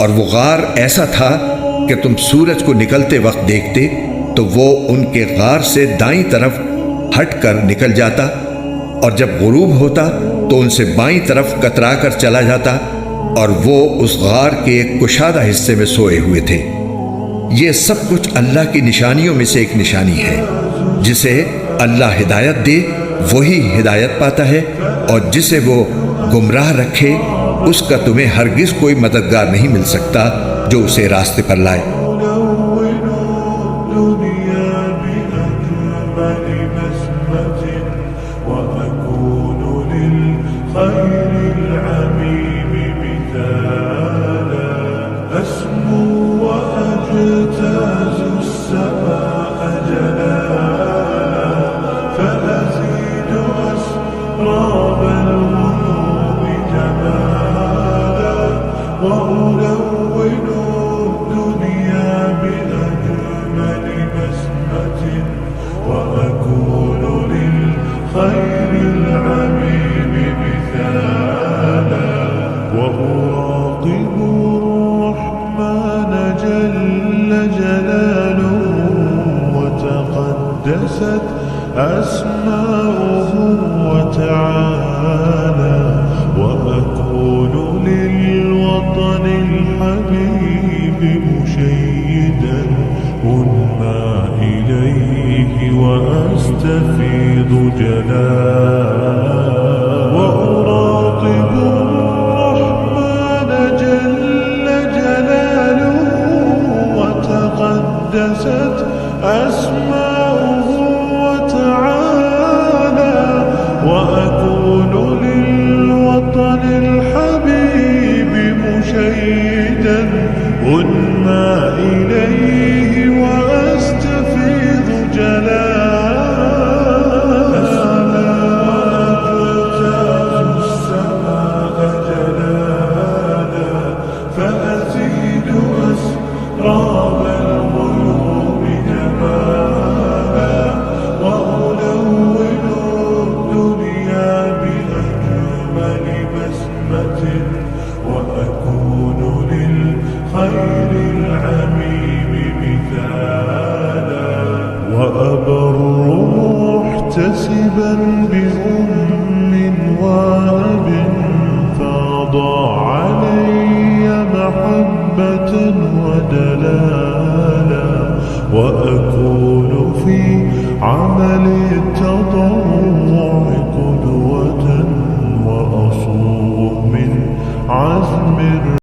और वो गार ऐसा था कि तुम सूरज को निकलते वक्त देखते तो वो उनके गार से दाईं तरफ हटकर निकल जाता, और जब गुरूब होता तो उनसे बाईं तरफ कतरा कर चला जाता, और वो उस गार के एक कुशादा हिस्से में सोए हुए थे। ये सब कुछ अल्लाह की निशानियों में से एक निशानी है। जिसे अल्लाह हिदायत दे वही हिदायत पाता है, और जिसे वो गुमराह रखे उसका तुम्हें हरगिज कोई मददगार नहीं मिल सकता जो उसे रास्ते पर लाए। أسماؤه وتعالى وأكون للوطن الحبيب مشيدا أنمى إليه وأستفيض جلالا وأراقب الرحمن جل جلاله وتقدست أسماؤه وأكون للوطن الحبيب مشيدا أنمى إليه وأستفيض جلالا وأجتاز السماء جلالا فأزيد أسراب الغيوم جمالا وألون الدنيا بأجمل بسمة وأكون للخير العميم مثالا وأبر محتسبا بأم وأب فاض علي محبة ودلالا وأكون في عمل التضرع